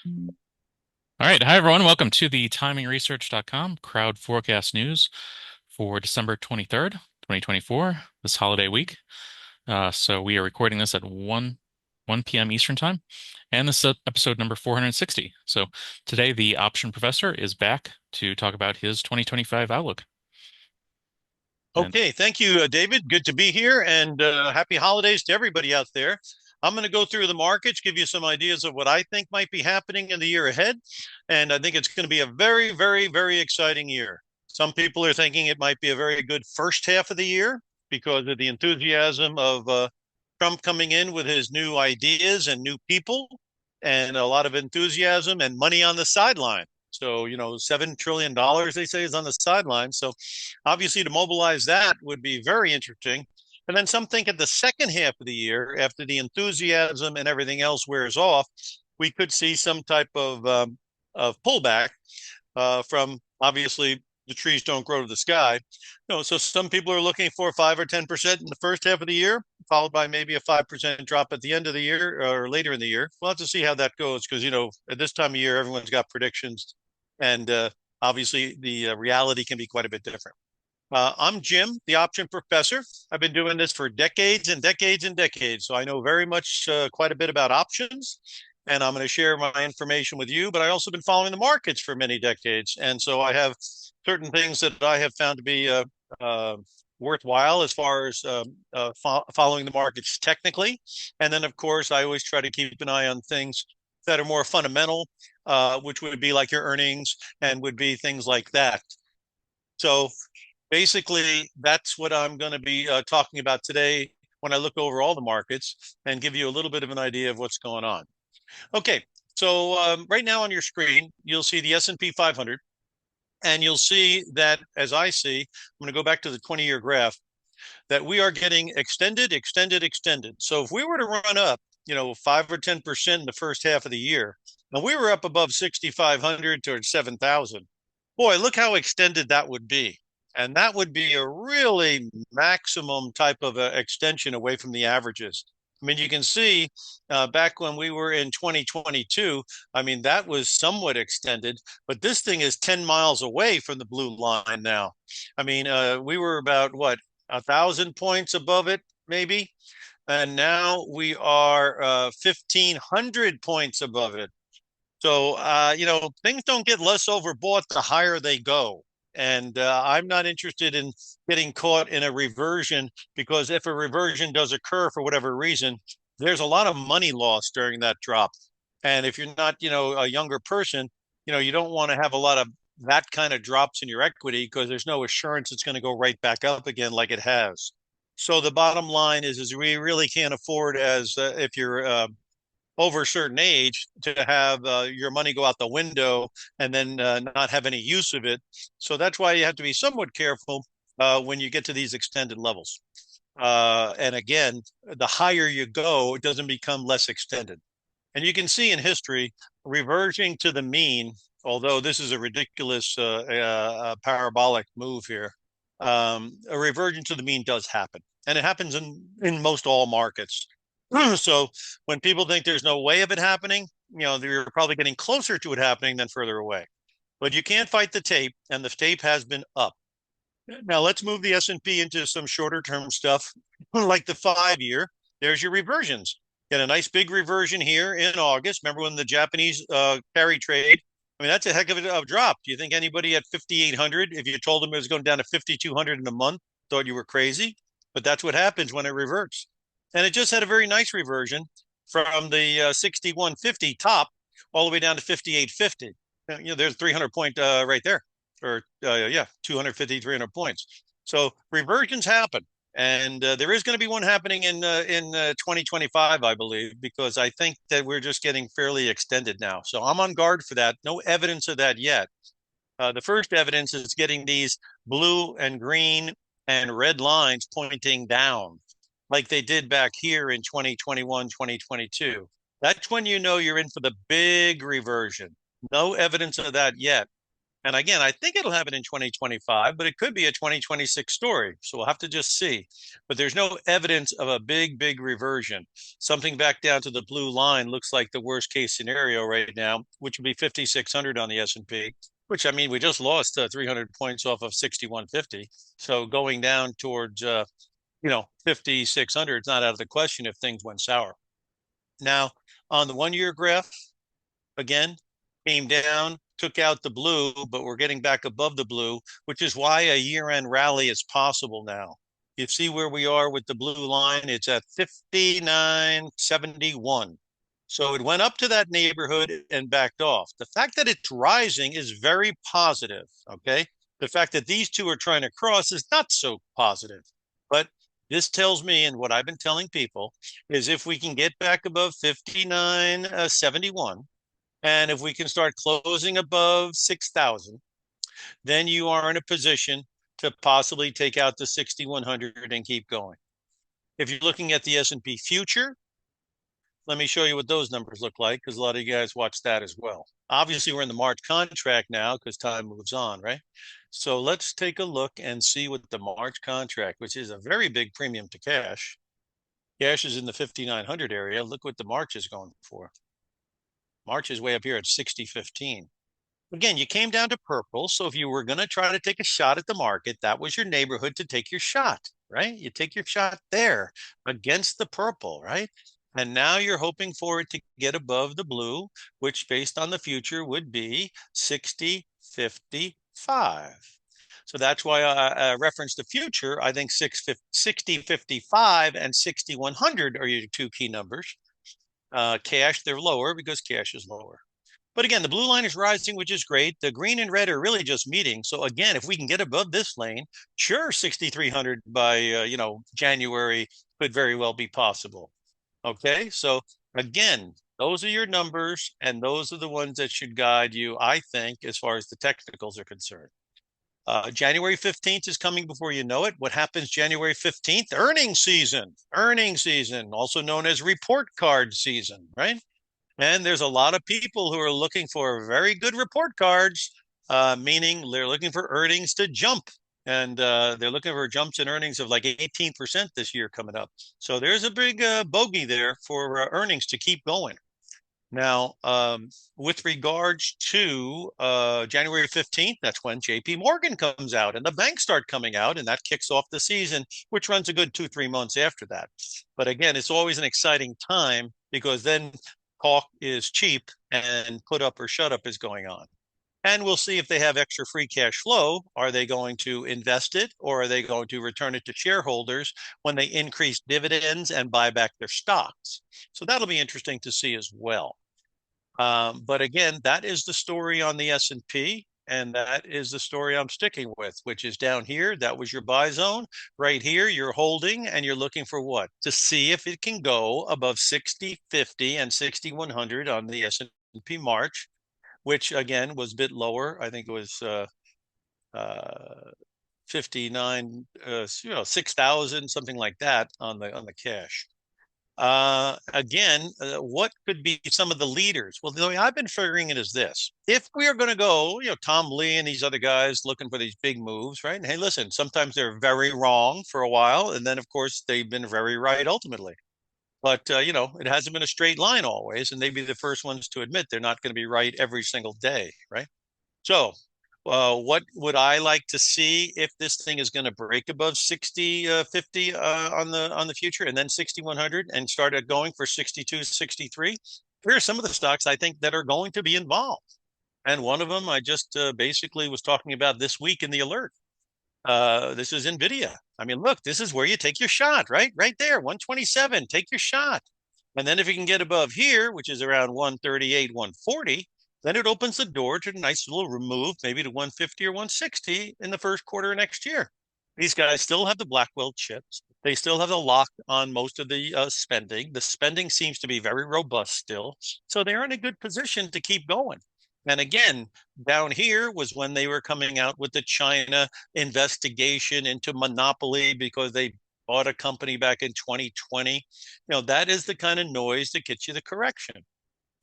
All right. Hi, everyone. Welcome to the TimingResearch.com crowd forecast news for December 23rd, 2024, this holiday week. So we are recording this at 1 p.m. Eastern Time, and this is episode number 460. So today, the option professor is back to talk about his 2025 outlook. And Okay, thank you, David. Good to be here, and happy holidays to everybody out there. I'm going to go through the markets, give you some ideas of what I think might be happening in the year ahead. And I think it's going to be a very, very, very exciting year. Some people are thinking it might be a very good first half of the year because of the enthusiasm of Trump coming in with his new ideas and new people and a lot of enthusiasm and money on the sideline. So, $7 trillion, they say, is on the sideline. So, obviously, to mobilize that would be very interesting. And then some think at the second half of the year, after the enthusiasm and everything else wears off, we could see some type of pullback from obviously the trees don't grow to the sky. So some people are looking for 5 or 10% in the first half of the year, followed by maybe a 5% drop at the end of the year or later in the year. We'll have to see how that goes because at this time of year everyone's got predictions, and obviously the reality can be quite a bit different. I'm Jim, the option professor. I've been doing this for decades and decades and decades. So I know very much quite a bit about options, and I'm going to share my information with you. But I also been following the markets for many decades. And so I have certain things that I have found to be worthwhile as far as following the markets technically. And then, of course, I always try to keep an eye on things that are more fundamental, which would be like your earnings and would be things like that. So basically, that's what I'm going to be talking about today when I look over all the markets and give you a little bit of an idea of what's going on. Okay, so right now on your screen, you'll see the S&P 500, and you'll see that, as I see, I'm going to go back to the 20-year graph, that we are getting extended, extended, extended. So if we were to run up, 5 or 10% in the first half of the year, and we were up above 6,500 towards 7,000, boy, look how extended that would be. And that would be a really maximum type of extension away from the averages. I mean, you can see back when we were in 2022, I mean, that was somewhat extended, but this thing is 10 miles away from the blue line now. I mean, we were about what, 1,000 points above it, maybe? And now we are 1,500 points above it. So, things don't get less overbought the higher they go. And I'm not interested in getting caught in a reversion because if a reversion does occur for whatever reason, there's a lot of money lost during that drop. And if you're not, a younger person, you don't want to have a lot of that kind of drops in your equity because there's no assurance it's going to go right back up again like it has. So the bottom line is we really can't afford as if you're over a certain age to have your money go out the window and then not have any use of it. So that's why you have to be somewhat careful when you get to these extended levels. And again, the higher you go, it doesn't become less extended. And you can see in history, reverting to the mean, although this is a ridiculous parabolic move here, a reversion to the mean does happen. And it happens in most all markets. So when people think there's no way of it happening, they're probably getting closer to it happening than further away. But you can't fight the tape, and the tape has been up. Now let's move the S&P into some shorter term stuff, like the 5 year. There's your reversions. Get a nice big reversion here in August. Remember when the Japanese carry trade? I mean, that's a heck of a drop. Do you think anybody at 5,800, if you told them it was going down to 5,200 in a month, thought you were crazy? But that's what happens when it reverts. And it just had a very nice reversion from the 6150 top all the way down to 5850. There's 300 point right there, or yeah, 250, 300 points. So reversions happen. And there is going to be one happening in 2025, I believe, because I think that we're just getting fairly extended now. So I'm on guard for that. No evidence of that yet. The first evidence is getting these blue and green and red lines pointing down like they did back here in 2021, 2022. That's when you know you're in for the big reversion. No evidence of that yet. And again, I think it'll happen in 2025, but it could be a 2026 story. So we'll have to just see. But there's no evidence of a big, big reversion. Something back down to the blue line looks like the worst case scenario right now, which would be 5,600 on the S&P, which I mean, we just lost 300 points off of 6,150. So going down towards, 5,600 is not out of the question if things went sour. Now, on the 1 year graph, again, came down, took out the blue, but we're getting back above the blue, which is why a year-end rally is possible now. You see where we are with the blue line? It's at 59.71. So it went up to that neighborhood and backed off. The fact that it's rising is very positive. Okay. The fact that these two are trying to cross is not so positive. But this tells me, and what I've been telling people, is if we can get back above 59.71, and if we can start closing above 6,000, then you are in a position to possibly take out the 6,100 and keep going. If you're looking at the S&P future, let me show you what those numbers look like, because a lot of you guys watch that as well. Obviously, we're in the March contract now because time moves on, right? So let's take a look and see what the March contract, which is a very big premium to cash. Cash is in the 5,900 area. Look what the March is going for. March is way up here at 60.15. Again, you came down to purple. So if you were going to try to take a shot at the market, that was your neighborhood to take your shot, right? You take your shot there against the purple, right? And now you're hoping for it to get above the blue, which based on the future would be 60.55. So that's why I referenced the future. I think 60.55 and 6,100 are your two key numbers. Cash, they're lower because cash is lower. But again, the blue line is rising, which is great. The green and red are really just meeting. So again, if we can get above this lane, sure, 6,300 by January could very well be possible. Okay, so again, those are your numbers, and those are the ones that should guide you, I think, as far as the technicals are concerned. January 15th is coming before you know it. What happens January 15th? Earnings season, also known as report card season, right? And there's a lot of people who are looking for very good report cards, meaning they're looking for earnings to jump. And they're looking for jumps in earnings of like 18% this year coming up. So there's a big bogey there for earnings to keep going. Now, with regards to January 15th, that's when JP Morgan comes out and the banks start coming out, and that kicks off the season, which runs a good 2, 3 months after that. But again, it's always an exciting time because then talk is cheap and put up or shut up is going on. And we'll see if they have extra free cash flow. Are they going to invest it, or are they going to return it to shareholders when they increase dividends and buy back their stocks? So that'll be interesting to see as well. But again, that is the story on the S&P, and that is the story I'm sticking with, which is down here. That was your buy zone. Right here, you're holding, and you're looking for what? To see if it can go above 60.50 and 6,100 on the S&P March, which again was a bit lower. I think it was 59, 6,000, something like that on the cash. Again, what could be some of the leaders? Well, the way I've been figuring it is this: if we are going to go, Tom Lee and these other guys looking for these big moves, right? And hey, listen, sometimes they're very wrong for a while, and then of course they've been very right ultimately. But it hasn't been a straight line always, and they'd be the first ones to admit they're not going to be right every single day, right? So, what would I like to see if this thing is going to break above 60.50 on the future, and then 6,100 and start going for 62, 63? Here are some of the stocks I think that are going to be involved. And one of them I just basically was talking about this week in the alert. This is NVIDIA. I mean, look, this is where you take your shot, right? Right there, 127, take your shot. And then if you can get above here, which is around 138, 140, then it opens the door to a nice little remove, maybe to 150 or 160 in the first quarter of next year. These guys still have the Blackwell chips. They still have the lock on most of the spending. The spending seems to be very robust still. So they're in a good position to keep going. And again, down here was when they were coming out with the China investigation into monopoly because they bought a company back in 2020. That is the kind of noise that gets you the correction.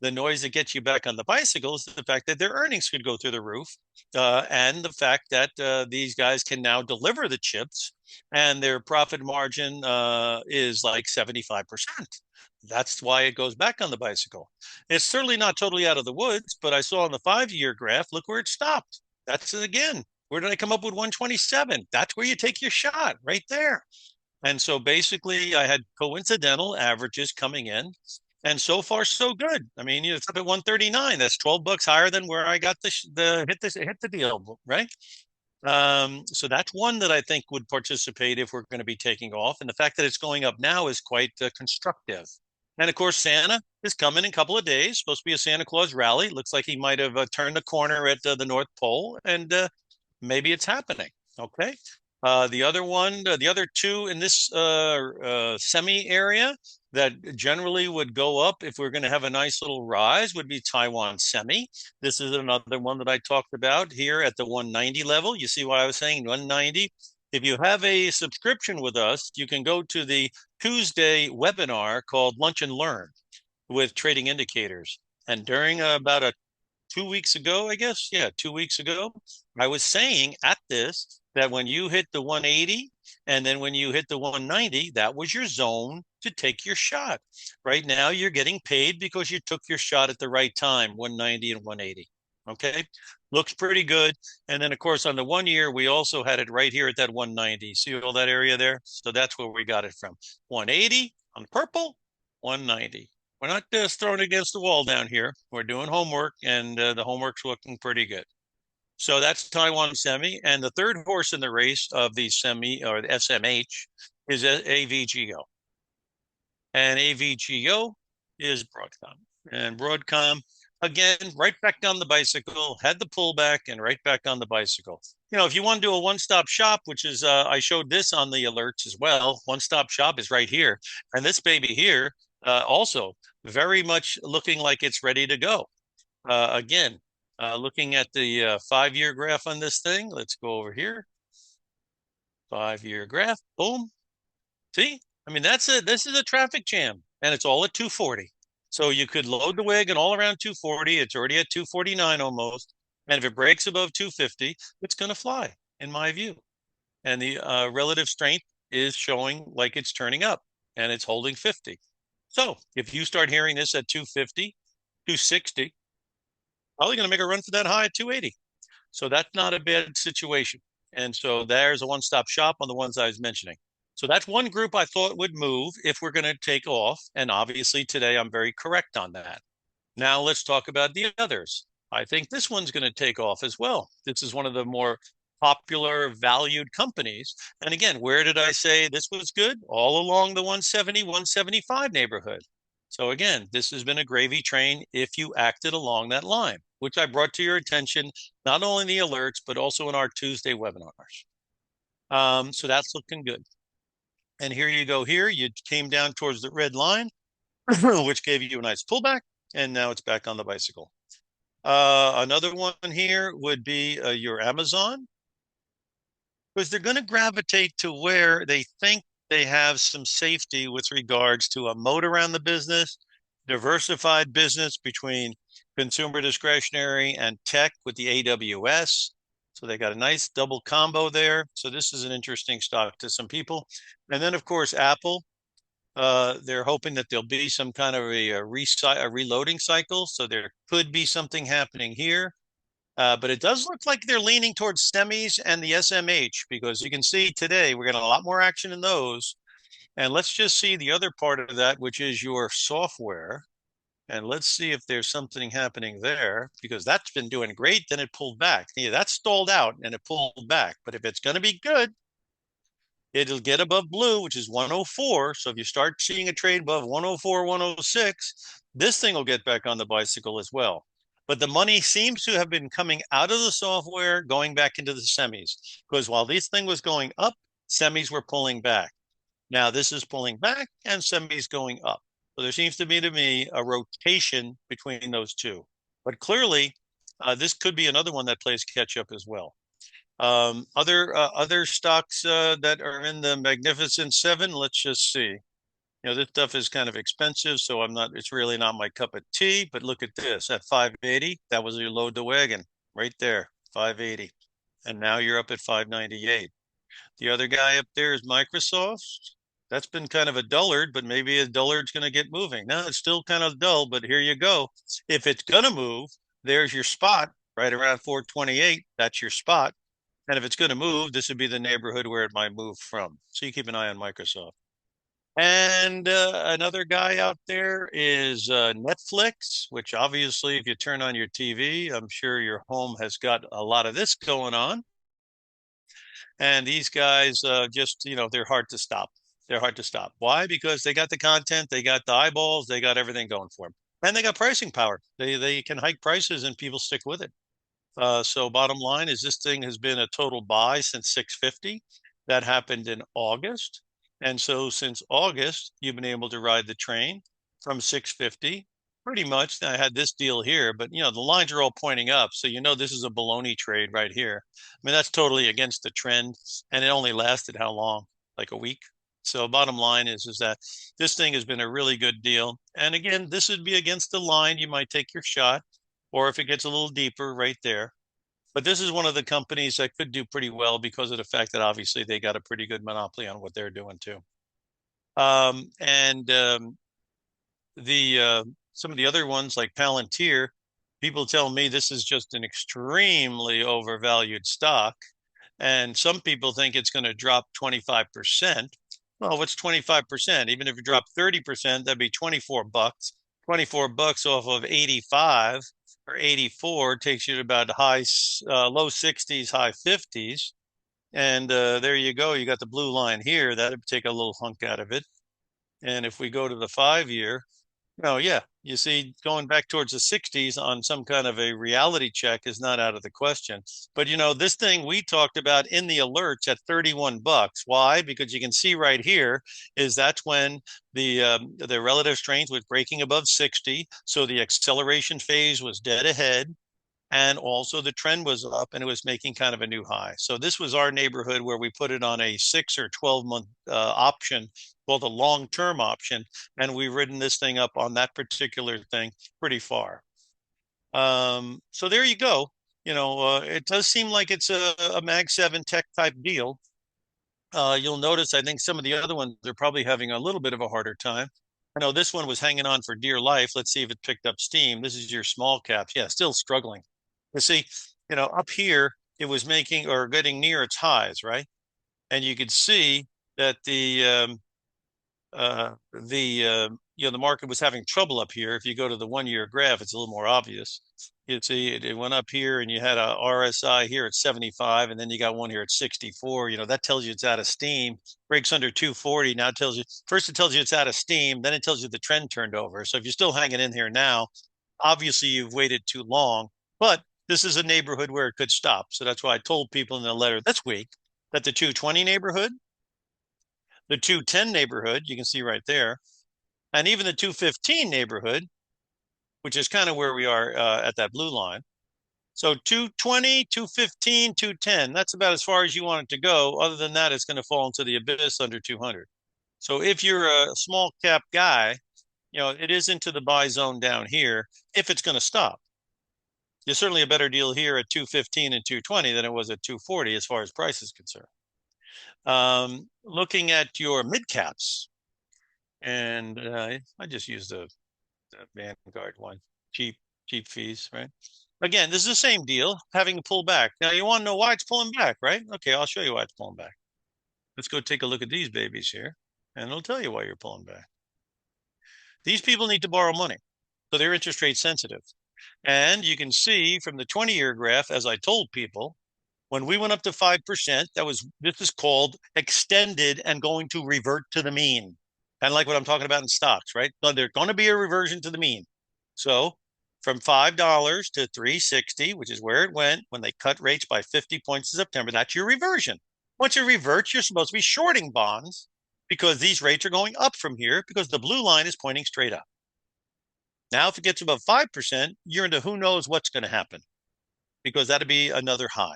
The noise that gets you back on the bicycle is the fact that their earnings could go through the roof, and the fact that these guys can now deliver the chips, and their profit margin is like 75%. That's why it goes back on the bicycle. It's certainly not totally out of the woods, but I saw on the 5 year graph, look where it stopped. That's it again. Where did I come up with 127? That's where you take your shot right there. And so basically, I had coincidental averages coming in, and so far so good. I mean, it's up at 139. That's $12 higher than where I got hit the deal, right? So that's one that I think would participate if we're going to be taking off, and the fact that it's going up now is quite constructive. And of course, Santa is coming in a couple of days. Supposed to be a Santa Claus rally. Looks like he might have turned the corner at the North Pole, and maybe it's happening. Okay. The other two in this semi area that generally would go up if we're going to have a nice little rise would be Taiwan semi. This is another one that I talked about here at the 190 level. You see what I was saying? 190. If you have a subscription with us, you can go to the Tuesday webinar called Lunch and Learn with Trading Indicators. And during about a 2 weeks ago, I guess. Yeah, 2 weeks ago, I was saying at this that when you hit the 180 and then when you hit the 190, that was your zone to take your shot. Right now, you're getting paid because you took your shot at the right time, 190 and 180. Okay, looks pretty good. And then, of course, on the 1 year, we also had it right here at that 190. See all that area there? So that's where we got it from. 180 on purple, 190. We're not just throwing against the wall down here. We're doing homework, and the homework's looking pretty good. So that's Taiwan Semi. And the third horse in the race of the semi or the SMH is AVGO. And AVGO is Broadcom. And Broadcom, again, right back on the bicycle, had the pullback and right back on the bicycle. You know, if you want to do a one-stop shop, which is, I showed this on the alerts as well, one-stop shop is right here. And this baby here, also very much looking like it's ready to go. Again, looking at the 5 year graph on this thing, let's go over here. 5 year graph, boom. See, I mean, that's it. This is a traffic jam, and it's all at 240. So you could load the wagon all around 240. It's already at 249 almost. And if it breaks above 250, it's going to fly, in my view. And the relative strength is showing like it's turning up, and it's holding 50. So if you start hearing this at 250, 260, probably going to make a run for that high at 280. So that's not a bad situation. And so there's a one-stop shop on the ones I was mentioning. So that's one group I thought would move if we're going to take off. And obviously today I'm very correct on that. Now let's talk about the others. I think this one's going to take off as well. This is one of the more popular, valued companies. And again, where did I say this was good? All along the 170, 175 neighborhood. So again, this has been a gravy train if you acted along that line, which I brought to your attention, not only in the alerts, but also in our Tuesday webinars. So that's looking good. And here you go here. You came down towards the red line, which gave you a nice pullback, and now it's back on the bicycle. Another one here would be your Amazon, because they're going to gravitate to where they think they have some safety with regards to a moat around the business, diversified business between consumer discretionary and tech with the AWS. So they got a nice double combo there. So this is an interesting stock to some people. And then, of course, Apple. They're hoping that there'll be some kind of a reloading cycle. So there could be something happening here. But it does look like they're leaning towards semis and the SMH, because you can see today we're getting a lot more action in those. And let's just see the other part of that, which is your software. And let's see if there's something happening there, because that's been doing great. Then it pulled back. Yeah, that stalled out and it pulled back. But if it's going to be good, it'll get above blue, which is 104. So if you start seeing a trade above 104, 106, this thing will get back on the bicycle as well. But the money seems to have been coming out of the software, going back into the semis, because while this thing was going up, semis were pulling back. Now this is pulling back and semis going up. So there seems to be, to me, a rotation between those two. But clearly, this could be another one that plays catch up as well. Other stocks that are in the Magnificent Seven, let's just see. This stuff is kind of expensive, so it's really not my cup of tea. But look at this at 580, that was your load the wagon right there, 580. And now you're up at 598. The other guy up there is Microsoft. That's been kind of a dullard, but maybe a dullard's going to get moving. Now it's still kind of dull, but here you go. If it's going to move, there's your spot right around 428. That's your spot. And if it's going to move, this would be the neighborhood where it might move from. So you keep an eye on Microsoft. And another guy out there is Netflix, which obviously, if you turn on your TV, I'm sure your home has got a lot of this going on. And these guys they're hard to stop. They're hard to stop. Why? Because they got the content, they got the eyeballs, they got everything going for them. And they got pricing power. They can hike prices and people stick with it. So bottom line is this thing has been a total buy since 650. That happened in August. And so since August, you've been able to ride the train from 650. Pretty much. I had this deal here, but the lines are all pointing up. So this is a baloney trade right here. I mean, that's totally against the trend. And it only lasted how long? Like a week. So bottom line is that this thing has been a really good deal. And again, this would be against the line. You might take your shot, or if it gets a little deeper right there. But this is one of the companies that could do pretty well because of the fact that obviously they got a pretty good monopoly on what they're doing too. And the Some of the other ones like Palantir, people tell me this is just an extremely overvalued stock. And some people think it's going to drop 25%. Well, what's 25%? Even if it dropped 30%, that'd be 24 bucks. 24 bucks off of 85 or 84 takes you to about low 60s, high 50s. And there you go. You got the blue line here. That'd take a little hunk out of it. And if we go to the 5 year, oh, yeah, you see, going back towards the 60s on some kind of a reality check is not out of the question. But this thing we talked about in the alerts at 31 bucks. Why? Because you can see right here is that's when the relative strength was breaking above 60. So the acceleration phase was dead ahead. And also the trend was up and it was making kind of a new high. So this was our neighborhood where we put it on a 6 or 12 month option called a long-term option. And we've ridden this thing up on that particular thing pretty far. So there you go. It does seem like it's a Mag 7 tech type deal. You'll notice, I think some of the other ones are probably having a little bit of a harder time. I know this one was hanging on for dear life. Let's see if it picked up steam. This is your small caps. Yeah, still struggling. You see, up here, it was making or getting near its highs, right? And you could see that the market was having trouble up here. If you go to the 1 year graph, it's a little more obvious. You'd see it went up here and you had a RSI here at 75, and then you got one here at 64. That tells you it's out of steam. Breaks under 240. Now it tells you, first it tells you it's out of steam, then it tells you the trend turned over. So if you're still hanging in here now, obviously you've waited too long, but this is a neighborhood where it could stop. So that's why I told people in the letter this week that the 220 neighborhood, the 210 neighborhood, you can see right there, and even the 215 neighborhood, which is kind of where we are at that blue line. So 220, 215, 210, that's about as far as you want it to go. Other than that, it's going to fall into the abyss under 200. So if you're a small cap guy, it is into the buy zone down here if it's going to stop. There's certainly a better deal here at 215 and 220 than it was at 240 as far as price is concerned. Looking at your mid caps, and I just used the Vanguard one, cheap fees, right? Again, this is the same deal, having to pull back. Now, you want to know why it's pulling back, right? Okay, I'll show you why it's pulling back. Let's go take a look at these babies here, and it'll tell you why you're pulling back. These people need to borrow money, so they're interest rate sensitive. And you can see from the 20-year graph, as I told people, when we went up to 5%, this is called extended and going to revert to the mean. Kind of like what I'm talking about in stocks, right? So there's going to be a reversion to the mean. So from $5 to 360, which is where it went when they cut rates by 50 points in September, that's your reversion. Once it reverts, you're supposed to be shorting bonds because these rates are going up from here because the blue line is pointing straight up. Now, if it gets above 5%, you're into who knows what's going to happen because that'd be another high.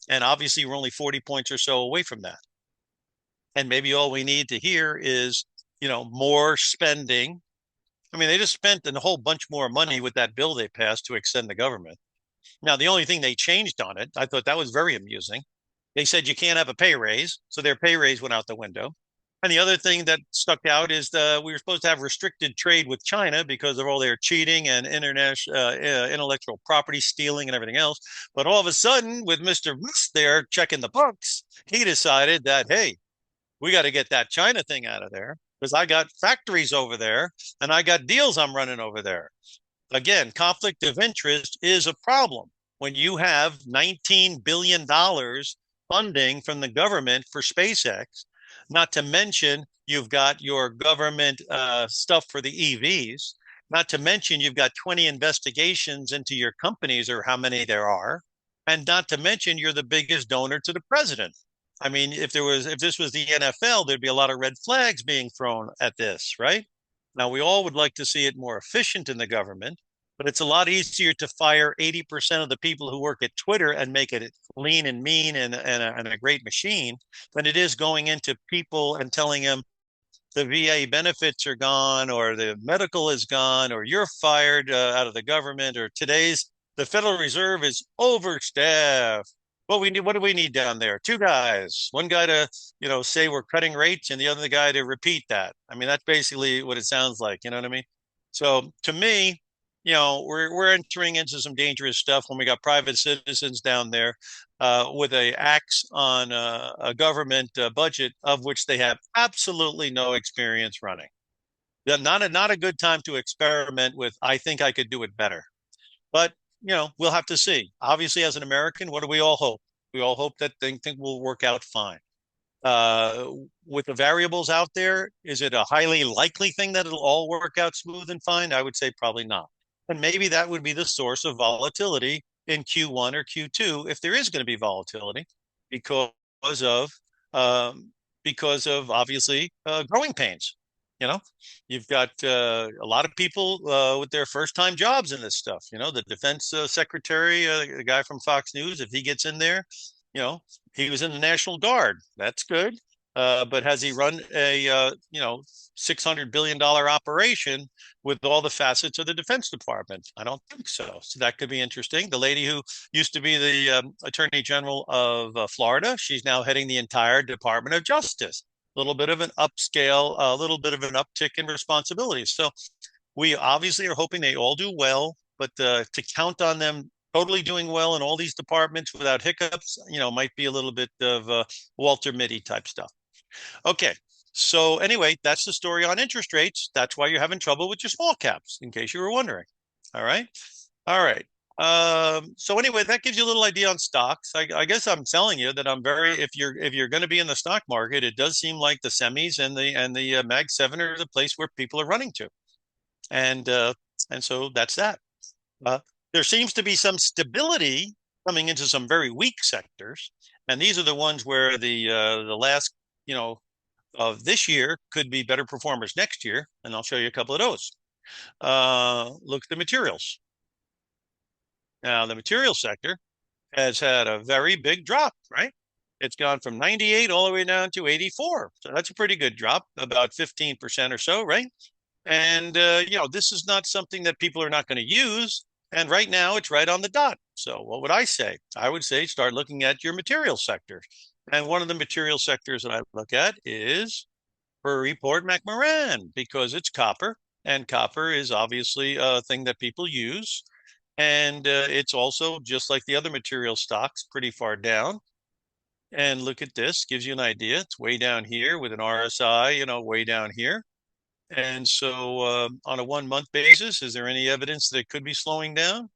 And obviously, we're only 40 points or so away from that. And maybe all we need to hear is more spending. I mean, they just spent a whole bunch more money with that bill they passed to extend the government. Now, the only thing they changed on it, I thought that was very amusing. They said you can't have a pay raise, so their pay raise went out the window. And the other thing that stuck out is we were supposed to have restricted trade with China because of all their cheating and international intellectual property stealing and everything else. But all of a sudden, with Mr. Musk there checking the books, he decided that, hey, we got to get that China thing out of there because I got factories over there and I got deals I'm running over there. Again, conflict of interest is a problem when you have $19 billion funding from the government for SpaceX, not to mention you've got your government stuff for the EVs, not to mention you've got 20 investigations into your companies or how many there are, and not to mention you're the biggest donor to the president. I mean, if this was the NFL, there'd be a lot of red flags being thrown at this, right? Now, we all would like to see it more efficient in the government, but it's a lot easier to fire 80% of the people who work at Twitter and make it lean and mean and a great machine than it is going into people and telling them the VA benefits are gone or the medical is gone or you're fired out of the government or the Federal Reserve is overstaffed. What do we need down there? Two guys, one guy to, say we're cutting rates and the other guy to repeat that. I mean, that's basically what it sounds like. You know what I mean? So to me, we're entering into some dangerous stuff when we got private citizens down there with a axe on a government budget of which they have absolutely no experience running. Not a good time to experiment with. I think I could do it better, but we'll have to see. Obviously, as an American, what do we all hope? We all hope that things will work out fine. Uh, with the variables out there, is it a highly likely thing that it'll all work out smooth and fine? I would say probably not. And maybe that would be the source of volatility in Q1 or Q2 if there is going to be volatility because of um, because of obviously growing pains. You know, you've got a lot of people with their first time jobs in this stuff. The defense secretary, the guy from Fox News, if he gets in there, you know, he was in the National Guard. That's good. But has he run a $600 billion operation with all the facets of the Defense Department? I don't think so. So that could be interesting. The lady who used to be the Attorney General of Florida, she's now heading the entire Department of Justice. A little bit of an upscale, a little bit of an uptick in responsibilities. So we obviously are hoping they all do well, but to count on them totally doing well in all these departments without hiccups, might be a little bit of Walter Mitty type stuff. Okay. So anyway, that's the story on interest rates. That's why you're having trouble with your small caps, in case you were wondering. All right. All right. So anyway, that gives you a little idea on stocks. I guess I'm telling you that I'm very if you're going to be in the stock market, it does seem like the semis and the Mag 7 are the place where people are running to, and uh, and so that's that. Uh, there seems to be some stability coming into some very weak sectors, and these are the ones where the last of this year could be better performers next year, and I'll show you a couple of those. Look at the materials. Now, the material sector has had a very big drop, right? It's gone from 98 all the way down to 84. So that's a pretty good drop, about 15% or so, right? And, this is not something that people are not going to use. And right now it's right on the dot. So what would I say? I would say start looking at your material sector. And one of the material sectors that I look at is Freeport McMoran because it's copper. And copper is obviously a thing that people use. And it's also just like the other material stocks, pretty far down. And look at this, gives you an idea. It's way down here with an RSI, way down here. And so on a 1 month basis, is there any evidence that it could be slowing down?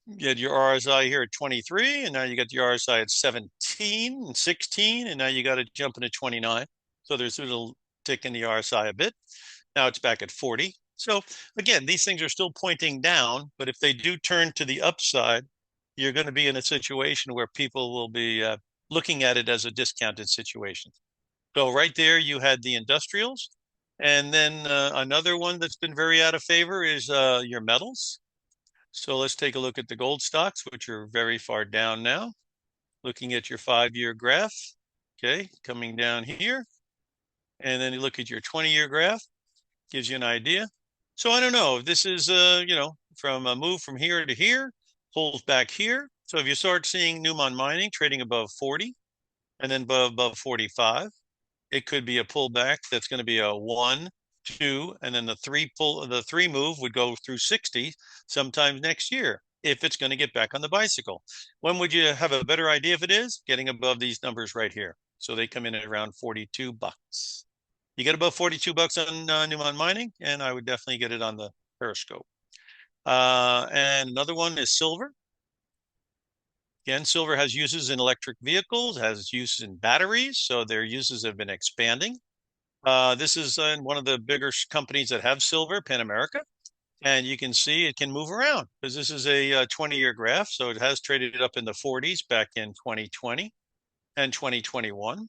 You had your RSI here at 23, and now you got your RSI at 17 and 16, and now you got it jumping to 29. So there's a little tick in the RSI a bit. Now it's back at 40. So again, these things are still pointing down, but if they do turn to the upside, you're going to be in a situation where people will be looking at it as a discounted situation. So right there, you had the industrials. And then another one that's been very out of favor is your metals. So let's take a look at the gold stocks, which are very far down now. Looking at your 5-year graph, okay, coming down here. And then you look at your 20-year graph, gives you an idea. So I don't know. This is, from a move from here to here, pulls back here. So if you start seeing Newmont Mining trading above 40 and then above 45, it could be a pullback that's going to be a one, two, and then the three move would go through 60 sometime next year if it's going to get back on the bicycle. When would you have a better idea if it is? Getting above these numbers right here. So they come in at around $42. You get above $42 on Newmont Mining, and I would definitely get it on the Periscope. And another one is silver. Again, silver has uses in electric vehicles, has uses in batteries, so their uses have been expanding. This is one of the bigger companies that have silver, Pan America, and you can see it can move around because this is a 20-year graph, so it has traded up in the 40s back in 2020 and 2021.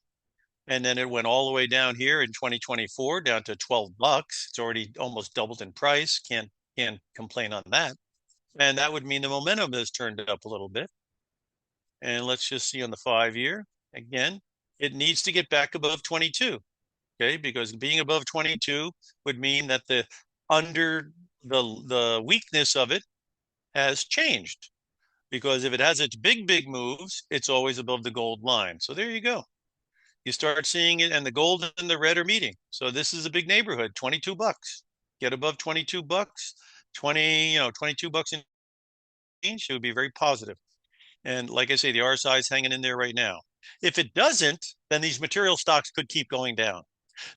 And then it went all the way down here in 2024 down to $12. It's already almost doubled in price. Can't complain on that. And that would mean the momentum has turned up a little bit. And let's just see on the 5-year. Again, it needs to get back above 22. Okay, because being above 22 would mean that the under the weakness of it has changed. Because if it has its big moves, it's always above the gold line. So there you go. You start seeing it, and the gold and the red are meeting. So this is a big neighborhood, $22. Get above $22, 22 bucks in change, it would be very positive. And like I say, the RSI is hanging in there right now. If it doesn't, then these material stocks could keep going down.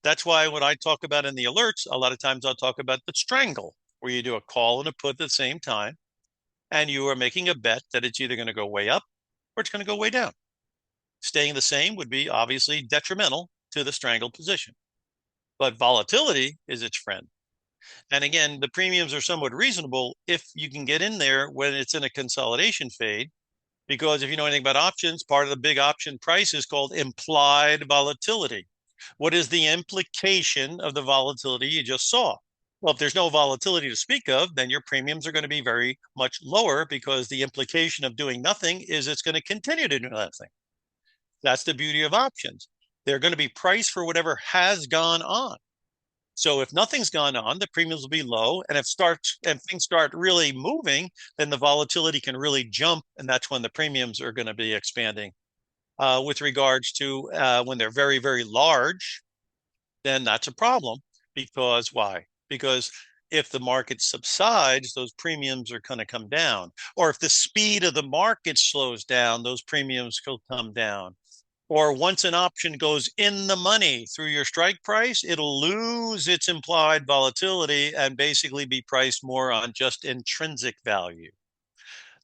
That's why when I talk about in the alerts, a lot of times I'll talk about the strangle, where you do a call and a put at the same time, and you are making a bet that it's either going to go way up or it's going to go way down. Staying the same would be obviously detrimental to the strangle position. But volatility is its friend. And again, the premiums are somewhat reasonable if you can get in there when it's in a consolidation fade. Because if you know anything about options, part of the big option price is called implied volatility. What is the implication of the volatility you just saw? Well, if there's no volatility to speak of, then your premiums are going to be very much lower because the implication of doing nothing is it's going to continue to do nothing. That's the beauty of options. They're going to be priced for whatever has gone on. So if nothing's gone on, the premiums will be low. And if things start really moving, then the volatility can really jump. And that's when the premiums are going to be expanding. With regards to when they're very large, then that's a problem. Because why? Because if the market subsides, those premiums are going to come down. Or if the speed of the market slows down, those premiums will come down. Or once an option goes in the money through your strike price, it'll lose its implied volatility and basically be priced more on just intrinsic value.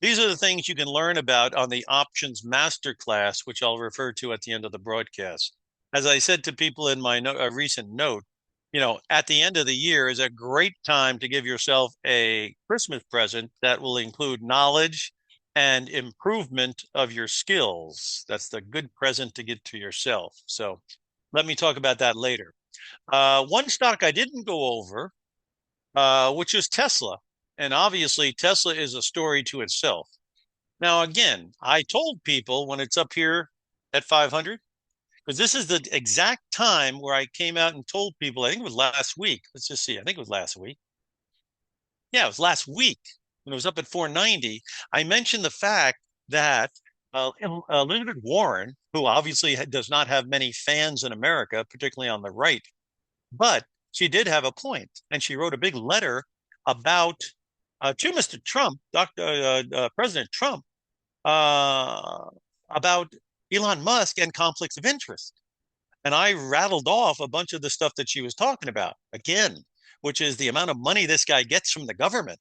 These are the things you can learn about on the options masterclass, which I'll refer to at the end of the broadcast. As I said to people in my recent note, at the end of the year is a great time to give yourself a Christmas present that will include knowledge and improvement of your skills. That's the good present to get to yourself. So let me talk about that later. One stock I didn't go over, which is Tesla. And obviously, Tesla is a story to itself. Now, again, I told people when it's up here at 500, because this is the exact time where I came out and told people, I think it was last week. Let's just see. I think it was last week. Yeah, it was last week when it was up at 490. I mentioned the fact that Elizabeth Warren, who obviously does not have many fans in America, particularly on the right, but she did have a point, and she wrote a big letter about to Mr. Trump, President Trump, uh, about Elon Musk and conflicts of interest. And I rattled off a bunch of the stuff that she was talking about again, which is the amount of money this guy gets from the government,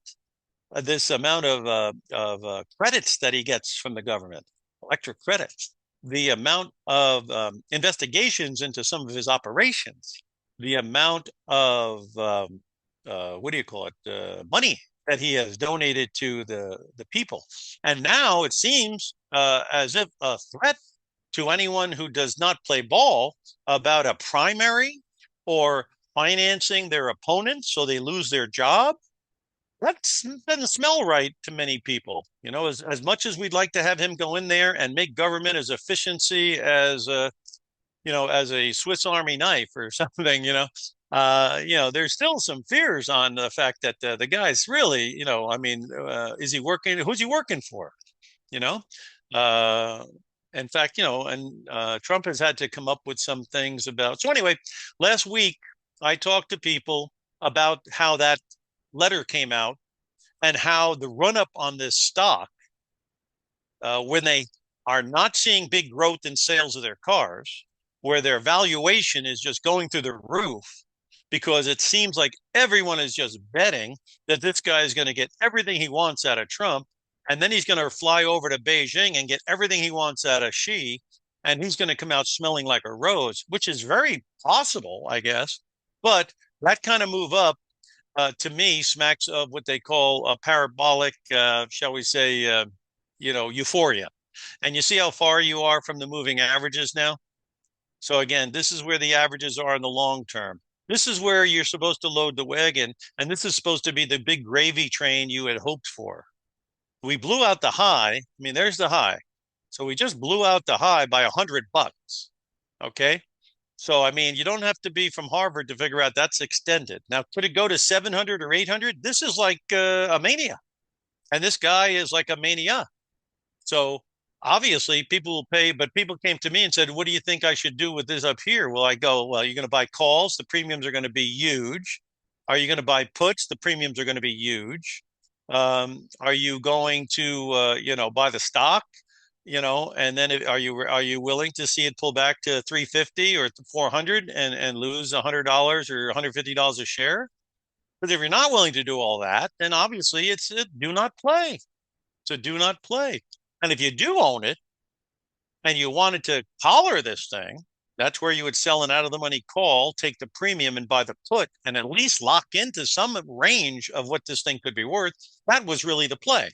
this amount of credits that he gets from the government, electric credits, the amount of investigations into some of his operations, the amount of what do you call it, money that he has donated to the people. And now it seems as if a threat to anyone who does not play ball about a primary or financing their opponents so they lose their job. That doesn't smell right to many people. As much as we'd like to have him go in there and make government as efficiency as as a Swiss Army knife or something, there's still some fears on the fact that the guy's really, I mean, is he working? Who's he working for? You know, uh, in fact, and Trump has had to come up with some things about. So anyway, last week I talked to people about how that letter came out and how the run up on this stock, when they are not seeing big growth in sales of their cars, where their valuation is just going through the roof because it seems like everyone is just betting that this guy is going to get everything he wants out of Trump. And then he's going to fly over to Beijing and get everything he wants out of Xi. And he's going to come out smelling like a rose, which is very possible, I guess. But that kind of move up, to me, smacks of what they call a parabolic, shall we say, euphoria. And you see how far you are from the moving averages now? So again, this is where the averages are in the long term. This is where you're supposed to load the wagon, and this is supposed to be the big gravy train you had hoped for. We blew out the high. I mean, there's the high. So we just blew out the high by $100. Okay. So, I mean, you don't have to be from Harvard to figure out that's extended. Now, could it go to 700 or 800? This is like a mania. And this guy is like a mania. So obviously people will pay, but people came to me and said, what do you think I should do with this up here? Well, I go, well, you're going to buy calls. The premiums are going to be huge. Are you going to buy puts? The premiums are going to be huge. Are you going to, buy the stock? And then are you willing to see it pull back to 350 or 400 and lose $100 or $150 a share? Because if you're not willing to do all that, then obviously it's a do not play. So do not play. And if you do own it and you wanted to collar this thing, that's where you would sell an out of the money call, take the premium and buy the put, and at least lock into some range of what this thing could be worth. That was really the play.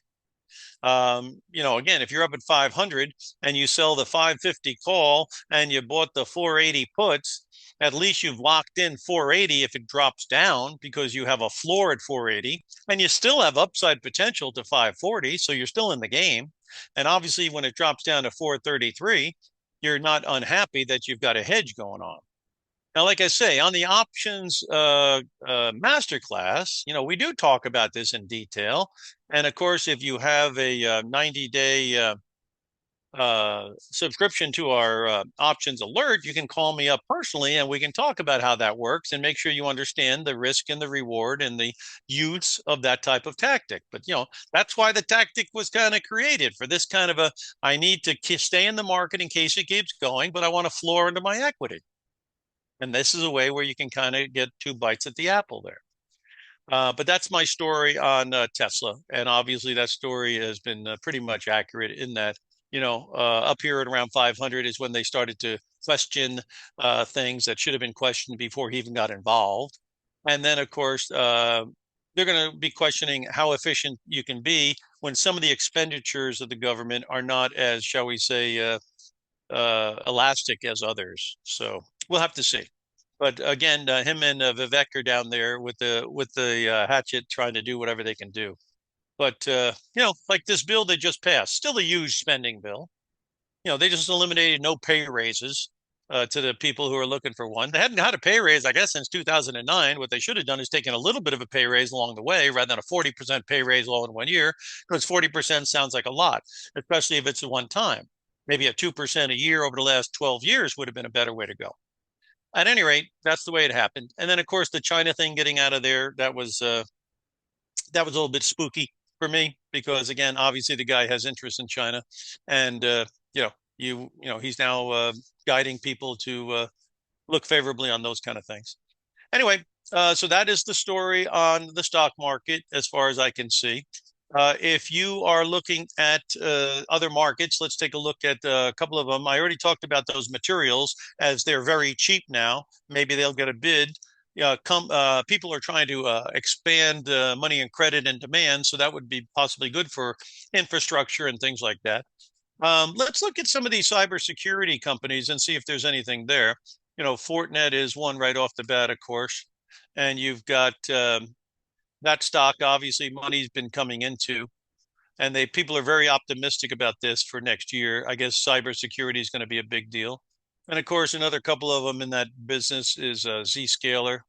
Again, if you're up at 500 and you sell the 550 call and you bought the 480 puts, at least you've locked in 480 if it drops down because you have a floor at 480 and you still have upside potential to 540. So you're still in the game. And obviously, when it drops down to 433, you're not unhappy that you've got a hedge going on. Now, like I say, on the options masterclass, we do talk about this in detail. And of course, if you have a 90-day subscription to our options alert, you can call me up personally and we can talk about how that works and make sure you understand the risk and the reward and the use of that type of tactic. But, that's why the tactic was kind of created for this kind of I need to stay in the market in case it keeps going, but I want to floor into my equity. And this is a way where you can kind of get two bites at the apple there. But that's my story on Tesla. And obviously, that story has been pretty much accurate in that, up here at around 500 is when they started to question things that should have been questioned before he even got involved. And then, of course, they're going to be questioning how efficient you can be when some of the expenditures of the government are not as, shall we say, elastic as others. So we'll have to see. But again, him and Vivek are down there with the hatchet, trying to do whatever they can do. But like this bill they just passed, still a huge spending bill. They just eliminated no pay raises to the people who are looking for one. They hadn't had a pay raise, I guess, since 2009. What they should have done is taken a little bit of a pay raise along the way rather than a 40% pay raise all in one year, because 40% sounds like a lot, especially if it's a one time. Maybe a 2% a year over the last 12 years would have been a better way to go. At any rate, that's the way it happened. And then, of course, the China thing getting out of there, that was a little bit spooky for me because, again, obviously the guy has interest in China, and he's now guiding people to look favorably on those kind of things. Anyway, so that is the story on the stock market as far as I can see. If you are looking at other markets, let's take a look at a couple of them. I already talked about those materials as they're very cheap now. Maybe they'll get a bid. People are trying to expand money and credit and demand, so that would be possibly good for infrastructure and things like that. Let's look at some of these cybersecurity companies and see if there's anything there. Fortinet is one right off the bat, of course, and you've got that stock. Obviously, money's been coming into, and people are very optimistic about this for next year. I guess cybersecurity is going to be a big deal. And of course, another couple of them in that business is Zscaler.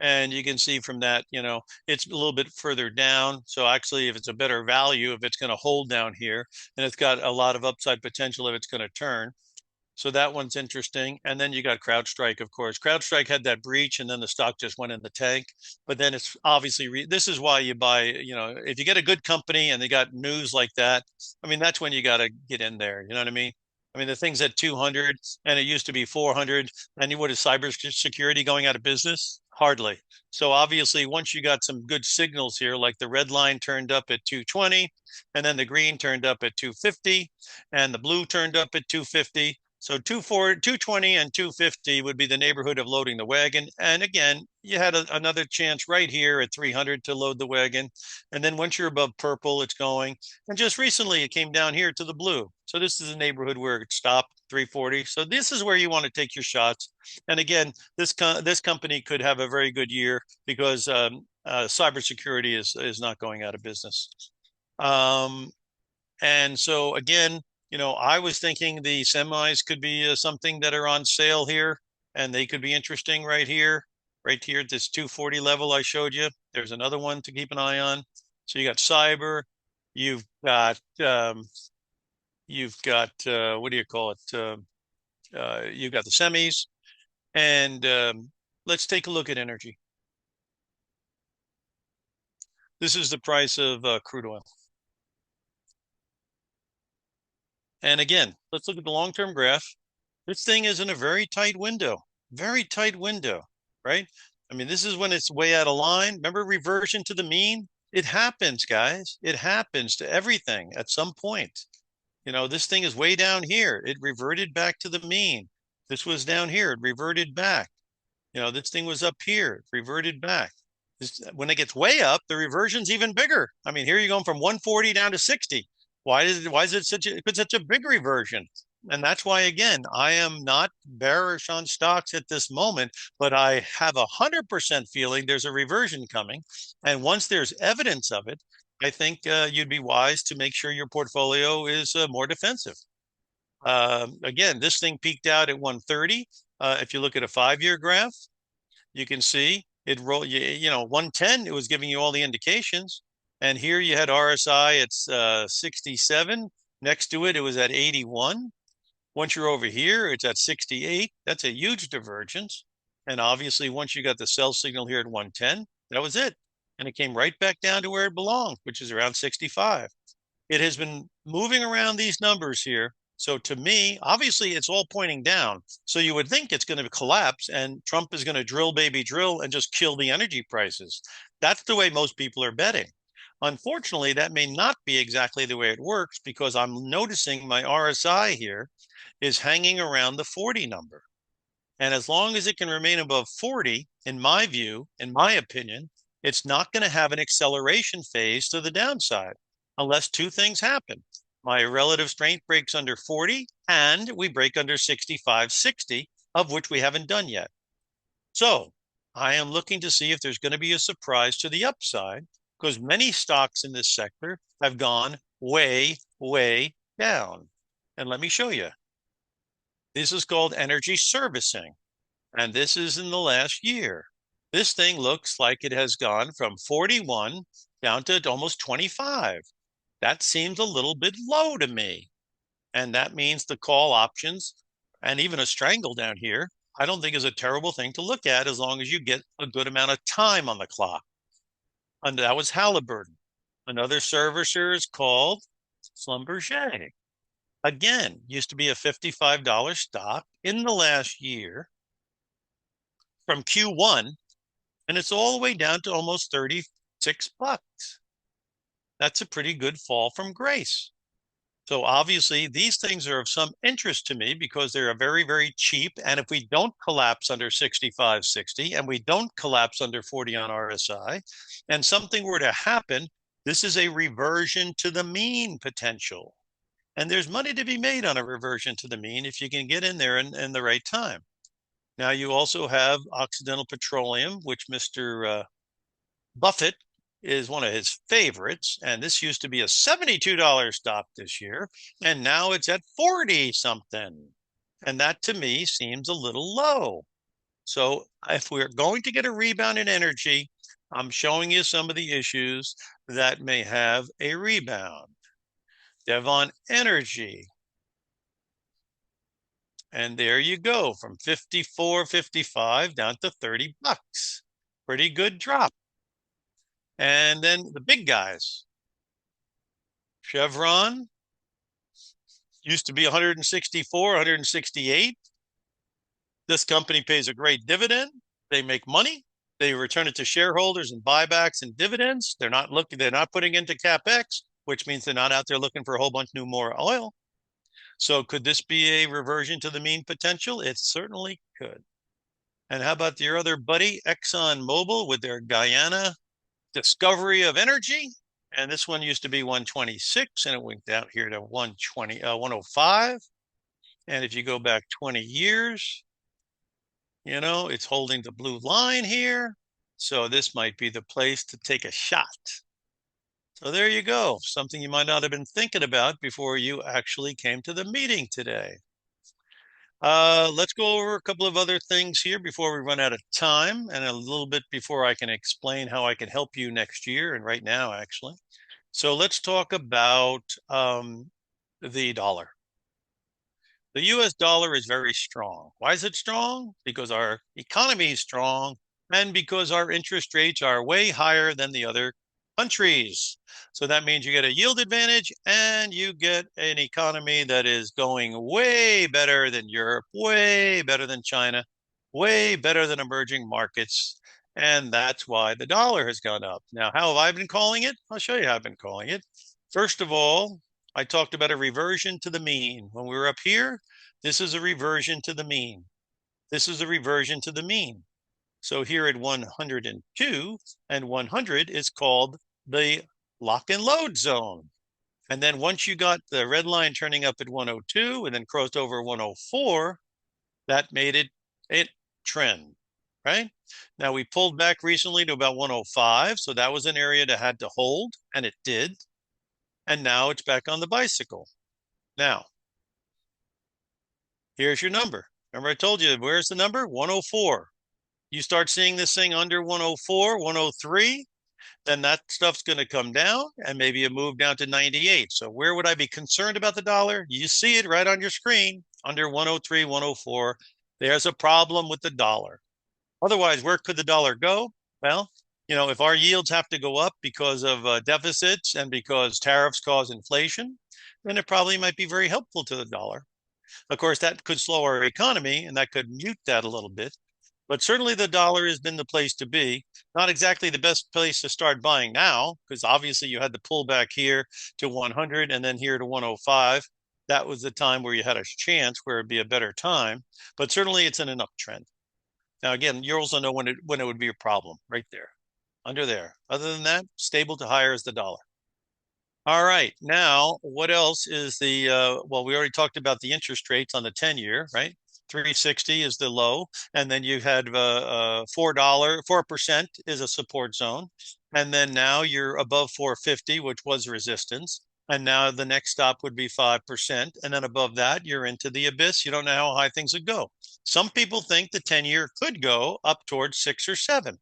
And you can see from that, it's a little bit further down. So actually, if it's a better value, if it's going to hold down here, and it's got a lot of upside potential if it's going to turn. So that one's interesting. And then you got CrowdStrike, of course. CrowdStrike had that breach, and then the stock just went in the tank. But then it's obviously this is why you buy. If you get a good company and they got news like that, I mean, that's when you got to get in there. You know what I mean? I mean, the thing's at 200, and it used to be 400. And what is cybersecurity going out of business? Hardly. So obviously, once you got some good signals here, like the red line turned up at 220, and then the green turned up at 250, and the blue turned up at 250. So 220 and 250 would be the neighborhood of loading the wagon. And again, you had another chance right here at 300 to load the wagon. And then once you're above purple, it's going. And just recently, it came down here to the blue. So this is a neighborhood where it stopped 340. So this is where you want to take your shots. And again, this company could have a very good year because cybersecurity is not going out of business. Um, and so again, I was thinking the semis could be something that are on sale here, and they could be interesting right here at this 240 level I showed you. There's another one to keep an eye on. So you got cyber, you've got what do you call it? You've got the semis, and let's take a look at energy. This is the price of crude oil. And again, let's look at the long-term graph. This thing is in a very tight window, right? I mean, this is when it's way out of line. Remember reversion to the mean? It happens, guys. It happens to everything at some point. This thing is way down here. It reverted back to the mean. This was down here. It reverted back. This thing was up here. It reverted back. When it gets way up, the reversion's even bigger. I mean, here you're going from 140 down to 60. Why is it such a big reversion? And that's why, again, I am not bearish on stocks at this moment, but I have 100% feeling there's a reversion coming. And once there's evidence of it, I think you'd be wise to make sure your portfolio is more defensive. Again, this thing peaked out at 130. If you look at a 5-year graph, you can see it roll. 110. It was giving you all the indications, and here you had RSI. It's 67. Next to it, it was at 81. Once you're over here, it's at 68. That's a huge divergence. And obviously, once you got the sell signal here at 110, that was it. And it came right back down to where it belonged, which is around 65. It has been moving around these numbers here. So to me, obviously, it's all pointing down. So you would think it's going to collapse and Trump is going to drill, baby, drill and just kill the energy prices. That's the way most people are betting. Unfortunately, that may not be exactly the way it works because I'm noticing my RSI here is hanging around the 40 number. And as long as it can remain above 40, in my view, in my opinion, it's not going to have an acceleration phase to the downside unless two things happen. My relative strength breaks under 40 and we break under 65, 60, of which we haven't done yet. So I am looking to see if there's going to be a surprise to the upside because many stocks in this sector have gone way, way down. And let me show you. This is called energy servicing. And this is in the last year. This thing looks like it has gone from 41 down to almost 25. That seems a little bit low to me. And that means the call options and even a strangle down here, I don't think is a terrible thing to look at as long as you get a good amount of time on the clock. And that was Halliburton. Another servicer is called Schlumberger. Again, used to be a $55 stock in the last year from Q1, and it's all the way down to almost 36 bucks. That's a pretty good fall from grace. So obviously these things are of some interest to me because they're very, very cheap. And if we don't collapse under 65, 60, and we don't collapse under 40 on RSI, and something were to happen, this is a reversion to the mean potential. And there's money to be made on a reversion to the mean if you can get in there in the right time. Now you also have Occidental Petroleum, which Mr. Buffett is one of his favorites. And this used to be a $72 stock this year. And now it's at 40 something. And that to me seems a little low. So if we're going to get a rebound in energy, I'm showing you some of the issues that may have a rebound. Devon Energy. And there you go, from 54.55 down to $30. Pretty good drop. And then the big guys. Chevron used to be 164, 168. This company pays a great dividend. They make money. They return it to shareholders in buybacks and dividends. They're not putting into CapEx, which means they're not out there looking for a whole bunch new more oil. So could this be a reversion to the mean potential? It certainly could. And how about your other buddy, ExxonMobil, with their Guyana discovery of energy? And this one used to be 126, and it went down here to 105. And if you go back 20 years, it's holding the blue line here. So this might be the place to take a shot. So there you go. Something you might not have been thinking about before you actually came to the meeting today. Let's go over a couple of other things here before we run out of time, and a little bit before I can explain how I can help you next year and right now, actually. So let's talk about the dollar. The US dollar is very strong. Why is it strong? Because our economy is strong and because our interest rates are way higher than the other countries. So that means you get a yield advantage and you get an economy that is going way better than Europe, way better than China, way better than emerging markets. And that's why the dollar has gone up. Now, how have I been calling it? I'll show you how I've been calling it. First of all, I talked about a reversion to the mean. When we were up here, this is a reversion to the mean. This is a reversion to the mean. So here at 102 and 100 is called the lock and load zone. And then once you got the red line turning up at 102 and then crossed over 104, that made it a trend, right? Now we pulled back recently to about 105. So that was an area that had to hold, and it did. And now it's back on the bicycle. Now, here's your number. Remember I told you, where's the number? 104. You start seeing this thing under 104, 103, then that stuff's going to come down and maybe a move down to 98. So where would I be concerned about the dollar? You see it right on your screen, under 103, 104. There's a problem with the dollar. Otherwise, where could the dollar go? Well, if our yields have to go up because of deficits and because tariffs cause inflation, then it probably might be very helpful to the dollar. Of course, that could slow our economy and that could mute that a little bit. But certainly the dollar has been the place to be. Not exactly the best place to start buying now, because obviously you had the pullback here to 100 and then here to 105. That was the time where you had a chance where it'd be a better time. But certainly it's in an uptrend. Now, again, you also know when it would be a problem right there, under there. Other than that, stable to higher is the dollar. All right. Now, what else is well, we already talked about the interest rates on the 10-year, right? 360 is the low. And then you had $4, 4% is a support zone. And then now you're above 450, which was resistance. And now the next stop would be 5%. And then above that, you're into the abyss. You don't know how high things would go. Some people think the 10-year could go up towards 6 or 7.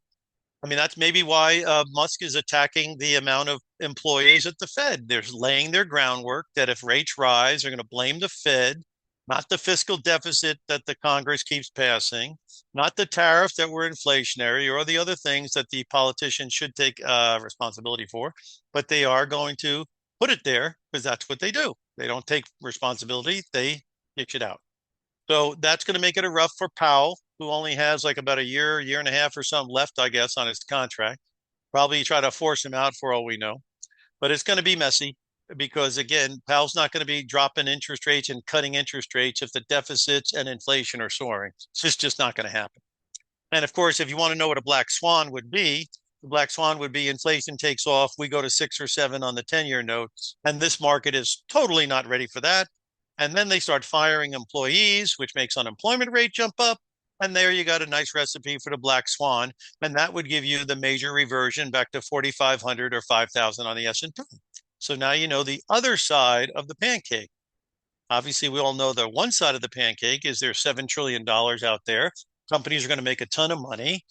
I mean, that's maybe why Musk is attacking the amount of employees at the Fed. They're laying their groundwork that if rates rise, they're going to blame the Fed, not the fiscal deficit that the Congress keeps passing, not the tariff that were inflationary or the other things that the politicians should take responsibility for, but they are going to put it there because that's what they do. They don't take responsibility, they dish it out. So that's going to make it a rough for Powell, who only has like about a year and a half or something left, I guess, on his contract. Probably try to force him out for all we know. But it's going to be messy because, again, Powell's not going to be dropping interest rates and cutting interest rates if the deficits and inflation are soaring. It's just not going to happen. And of course, if you want to know what a black swan would be, the black swan would be inflation takes off, we go to 6 or 7 on the 10-year notes, and this market is totally not ready for that. And then they start firing employees, which makes unemployment rate jump up. And there you got a nice recipe for the black swan. And that would give you the major reversion back to 4,500 or 5,000 on the S&P. So now you know the other side of the pancake. Obviously, we all know the one side of the pancake is there's $7 trillion out there. Companies are going to make a ton of money.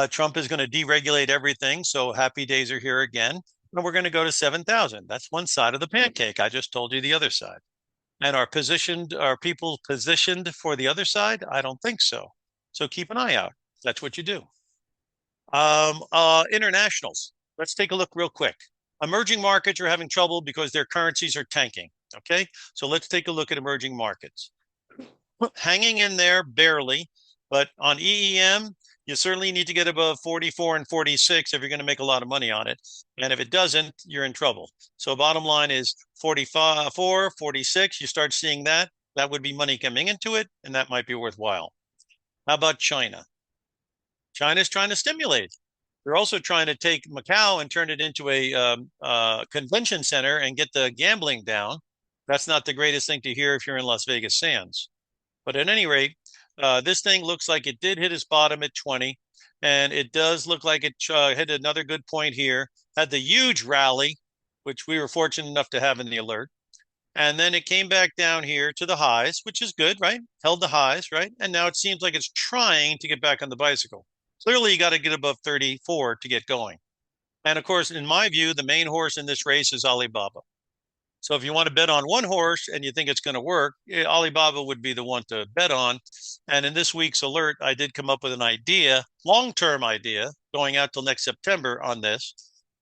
Trump is going to deregulate everything. So happy days are here again. And we're going to go to 7,000. That's one side of the pancake. I just told you the other side. And are people positioned for the other side? I don't think so. So keep an eye out. That's what you do. Internationals. Let's take a look real quick. Emerging markets are having trouble because their currencies are tanking. Okay, so let's take a look at emerging markets. Hanging in there barely, but on EEM, you certainly need to get above 44 and 46 if you're going to make a lot of money on it. And if it doesn't, you're in trouble. So bottom line is 45, 46, you start seeing that. That would be money coming into it, and that might be worthwhile. How about China? China's trying to stimulate. They're also trying to take Macau and turn it into a convention center and get the gambling down. That's not the greatest thing to hear if you're in Las Vegas Sands. But at any rate, this thing looks like it did hit its bottom at 20, and it does look like it hit another good point here. Had the huge rally, which we were fortunate enough to have in the alert. And then it came back down here to the highs, which is good, right? Held the highs, right? And now it seems like it's trying to get back on the bicycle. Clearly, you got to get above 34 to get going. And of course, in my view, the main horse in this race is Alibaba. So if you want to bet on one horse and you think it's going to work, Alibaba would be the one to bet on. And in this week's alert, I did come up with an idea, long-term idea, going out till next September on this,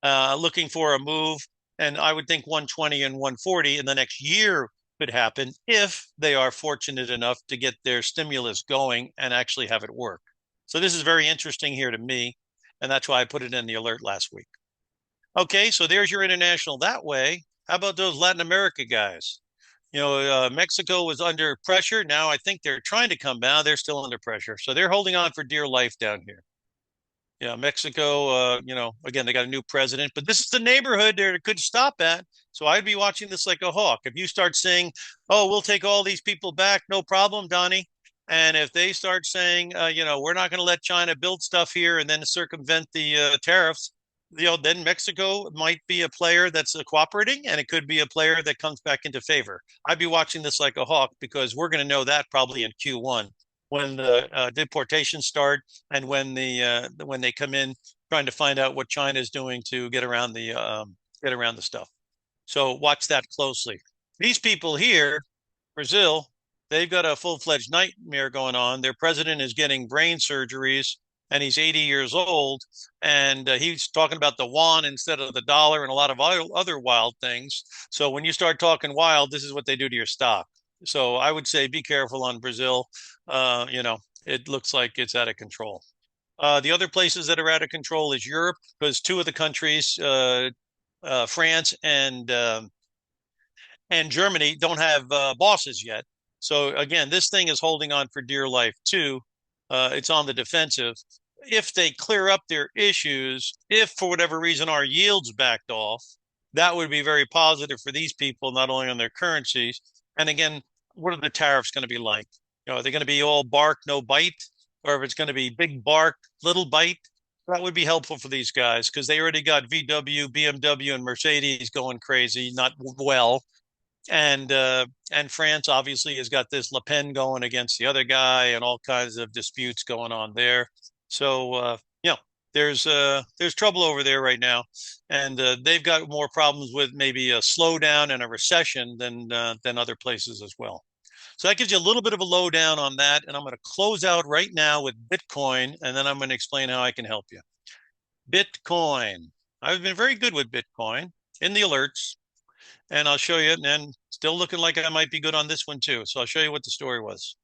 looking for a move. And I would think 120 and 140 in the next year could happen if they are fortunate enough to get their stimulus going and actually have it work. So this is very interesting here to me. And that's why I put it in the alert last week. Okay, so there's your international that way. How about those Latin America guys? Mexico was under pressure. Now I think they're trying to come down. They're still under pressure. So they're holding on for dear life down here. Yeah, Mexico, again, they got a new president, but this is the neighborhood there could stop at. So I'd be watching this like a hawk. If you start saying, oh, we'll take all these people back, no problem, Donnie. And if they start saying, we're not going to let China build stuff here and then circumvent the tariffs, then Mexico might be a player that's cooperating, and it could be a player that comes back into favor. I'd be watching this like a hawk because we're going to know that probably in Q1 when the deportations start and when they come in trying to find out what China is doing to get around the stuff. So watch that closely. These people here, Brazil, they've got a full-fledged nightmare going on. Their president is getting brain surgeries and he's 80 years old, and he's talking about the yuan instead of the dollar and a lot of other wild things. So when you start talking wild, this is what they do to your stock. So I would say be careful on Brazil. It looks like it's out of control. The other places that are out of control is Europe, because two of the countries, France and Germany, don't have bosses yet. So again, this thing is holding on for dear life too. It's on the defensive. If they clear up their issues, if for whatever reason our yields backed off, that would be very positive for these people, not only on their currencies. And again, what are the tariffs going to be like? Are they going to be all bark, no bite? Or if it's going to be big bark, little bite? That would be helpful for these guys because they already got VW, BMW, and Mercedes going crazy, not well. And France obviously has got this Le Pen going against the other guy and all kinds of disputes going on there. So there's trouble over there right now, and they've got more problems with maybe a slowdown and a recession than other places as well. So that gives you a little bit of a lowdown on that, and I'm going to close out right now with Bitcoin, and then I'm going to explain how I can help you. Bitcoin. I've been very good with Bitcoin in the alerts, and I'll show you, and still looking like I might be good on this one too. So I'll show you what the story was.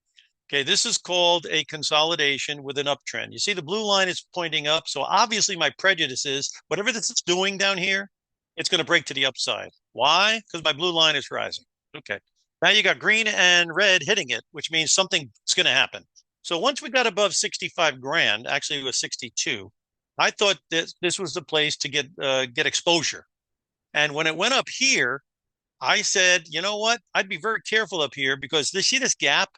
Okay, this is called a consolidation with an uptrend. You see the blue line is pointing up. So obviously my prejudice is whatever this is doing down here, it's going to break to the upside. Why? Because my blue line is rising. Okay. Now you got green and red hitting it, which means something's going to happen. So once we got above 65 grand, actually it was 62, I thought this was the place to get exposure. And when it went up here, I said, you know what? I'd be very careful up here because see this gap?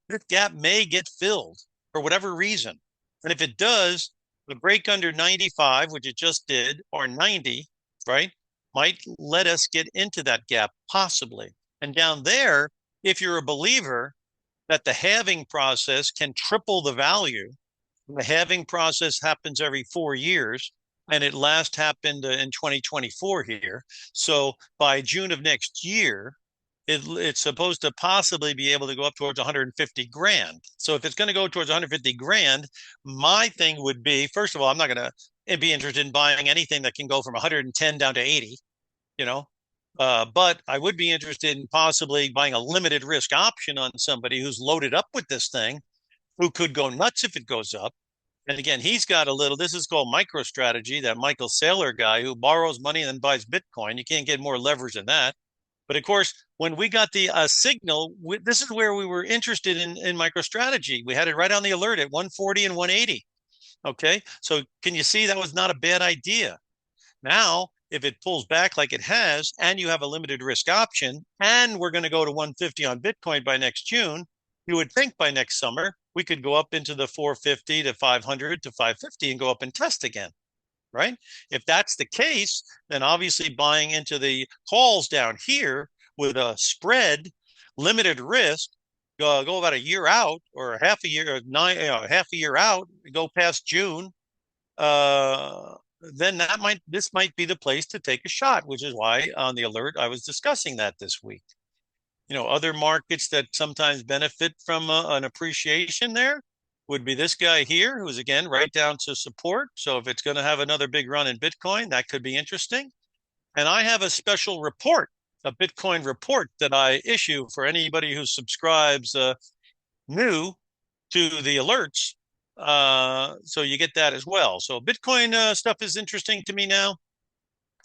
This gap may get filled for whatever reason. And if it does, the break under 95, which it just did, or 90, right, might let us get into that gap possibly. And down there, if you're a believer that the halving process can triple the value, the halving process happens every 4 years, and it last happened in 2024 here. So by June of next year, it's supposed to possibly be able to go up towards 150 grand. So if it's going to go towards 150 grand, my thing would be, first of all, I'm not going to be interested in buying anything that can go from 110 down to 80, you know. But I would be interested in possibly buying a limited risk option on somebody who's loaded up with this thing, who could go nuts if it goes up. And again, he's got a little, this is called MicroStrategy, that Michael Saylor guy who borrows money and then buys Bitcoin. You can't get more leverage than that. But of course, when we got the signal, this is where we were interested in MicroStrategy. We had it right on the alert at 140 and 180. Okay. So can you see that was not a bad idea? Now, if it pulls back like it has, and you have a limited risk option, and we're going to go to 150 on Bitcoin by next June, you would think by next summer we could go up into the 450 to 500 to 550 and go up and test again, right? If that's the case, then obviously buying into the calls down here with a spread, limited risk, go about a year out or half a year, half a year out, go past June, uh, then this might be the place to take a shot, which is why on the alert I was discussing that this week. Other markets that sometimes benefit from an appreciation there would be this guy here, who's again right down to support. So if it's going to have another big run in Bitcoin, that could be interesting. And I have a special report, a Bitcoin report that I issue for anybody who subscribes new to the alerts. So you get that as well. So Bitcoin stuff is interesting to me now.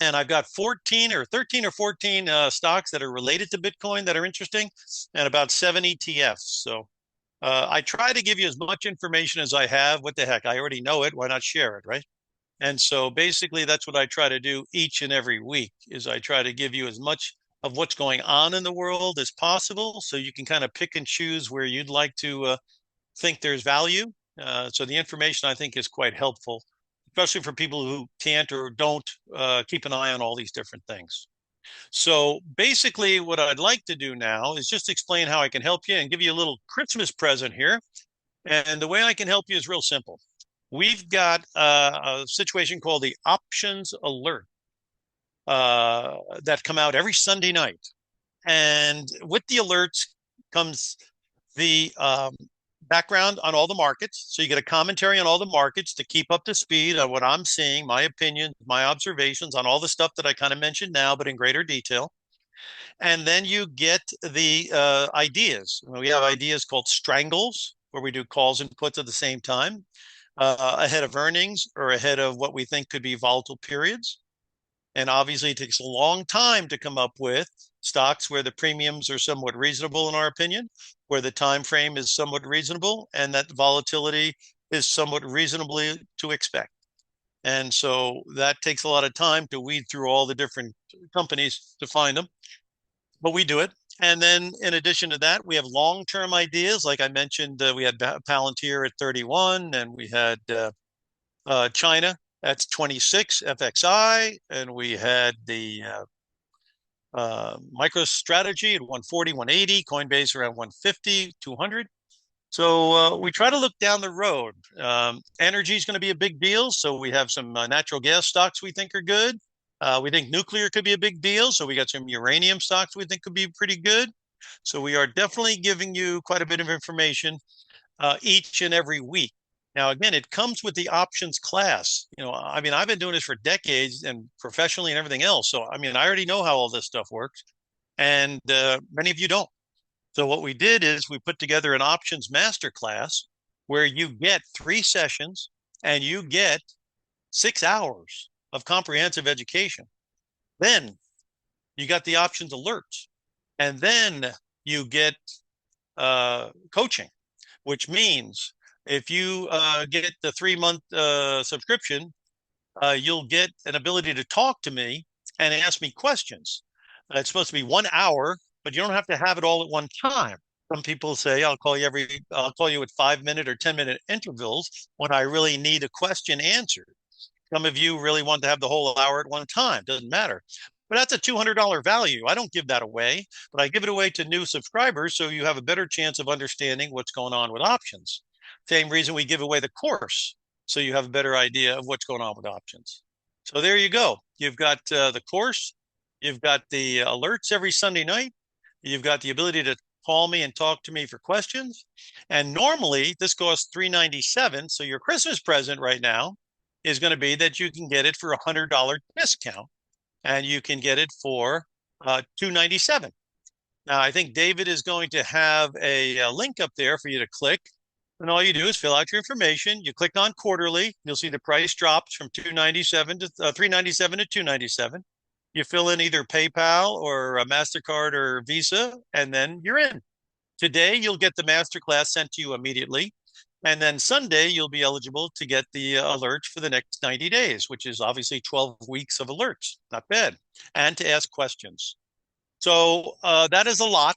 And I've got 14 or 13 or 14 stocks that are related to Bitcoin that are interesting, and about 7 ETFs. So I try to give you as much information as I have. What the heck? I already know it. Why not share it, right? And so basically that's what I try to do each and every week, is I try to give you as much of what's going on in the world as possible, so you can kind of pick and choose where you'd like to think there's value. So the information, I think, is quite helpful, especially for people who can't or don't keep an eye on all these different things. So basically what I'd like to do now is just explain how I can help you and give you a little Christmas present here. And the way I can help you is real simple. We've got a situation called the Options Alert that come out every Sunday night. And with the alerts comes the background on all the markets. So you get a commentary on all the markets to keep up to speed on what I'm seeing, my opinions, my observations on all the stuff that I kind of mentioned now, but in greater detail. And then you get the ideas. We have ideas called strangles, where we do calls and puts at the same time, ahead of earnings or ahead of what we think could be volatile periods. And obviously, it takes a long time to come up with stocks where the premiums are somewhat reasonable, in our opinion, where the time frame is somewhat reasonable, and that volatility is somewhat reasonably to expect. And so that takes a lot of time to weed through all the different companies to find them, but we do it. And then in addition to that, we have long-term ideas. Like I mentioned, we had Palantir at 31, and we had China, that's 26, FXI, and we had the MicroStrategy at 140, 180, Coinbase around 150, 200. So we try to look down the road. Energy is going to be a big deal. So we have some natural gas stocks we think are good. We think nuclear could be a big deal. So we got some uranium stocks we think could be pretty good. So we are definitely giving you quite a bit of information each and every week. Now, again, it comes with the options class. I mean, I've been doing this for decades and professionally and everything else. So, I mean, I already know how all this stuff works, and many of you don't. So what we did is we put together an options master class where you get 3 sessions and you get 6 hours of comprehensive education. Then you got the options alerts, and then you get coaching, which means if you get the 3-month subscription, you'll get an ability to talk to me and ask me questions. It's supposed to be 1 hour, but you don't have to have it all at one time. Some people say, I'll call you at 5-minute or 10-minute intervals when I really need a question answered. Some of you really want to have the whole hour at one time. Doesn't matter. but that's a $200 value. I don't give that away, but I give it away to new subscribers so you have a better chance of understanding what's going on with options. Same reason we give away the course, so you have a better idea of what's going on with options. So there you go. You've got the course, you've got the alerts every Sunday night, you've got the ability to call me and talk to me for questions. And normally this costs $397. So your Christmas present right now is going to be that you can get it for $100 discount, and you can get it for $297. Now, I think David is going to have a link up there for you to click. And all you do is fill out your information. You click on quarterly. You'll see the price drops from 297 to 397 to 297. You fill in either PayPal or a MasterCard or Visa, and then you're in. Today, you'll get the masterclass sent to you immediately. And then Sunday, you'll be eligible to get the alerts for the next 90 days, which is obviously 12 weeks of alerts. Not bad. And to ask questions. So that is a lot.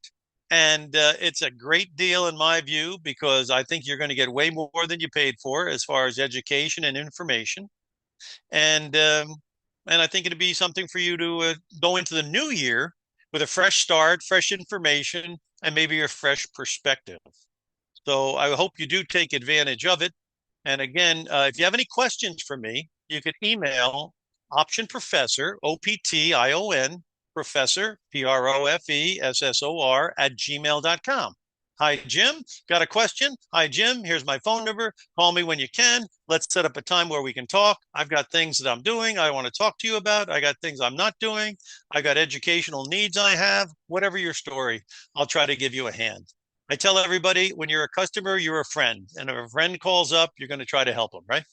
And it's a great deal in my view, because I think you're going to get way more than you paid for as far as education and information. And I think it'd be something for you to go into the new year with a fresh start, fresh information, and maybe a fresh perspective. So I hope you do take advantage of it. And again, if you have any questions for me, you could email Option Professor, OPTION, Professor, PROFESSOR, at gmail.com. Hi, Jim. Got a question? Hi, Jim. Here's my phone number. Call me when you can. Let's set up a time where we can talk. I've got things that I'm doing I want to talk to you about. I got things I'm not doing. I got educational needs I have. Whatever your story, I'll try to give you a hand. I tell everybody, when you're a customer, you're a friend. And if a friend calls up, you're going to try to help them, right?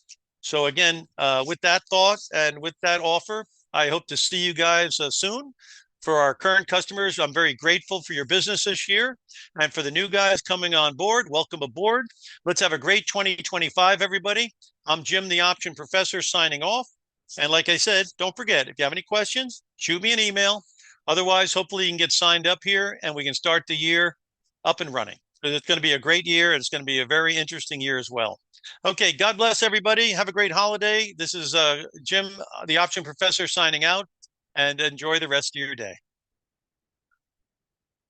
So again, with that thought and with that offer, I hope to see you guys soon. For our current customers, I'm very grateful for your business this year. And for the new guys coming on board, welcome aboard. Let's have a great 2025, everybody. I'm Jim, the Option Professor, signing off. And like I said, don't forget, if you have any questions, shoot me an email. Otherwise, hopefully you can get signed up here and we can start the year up and running. It's going to be a great year. And it's going to be a very interesting year as well. Okay, God bless everybody. Have a great holiday. This is Jim, the Option Professor, signing out, and enjoy the rest of your day.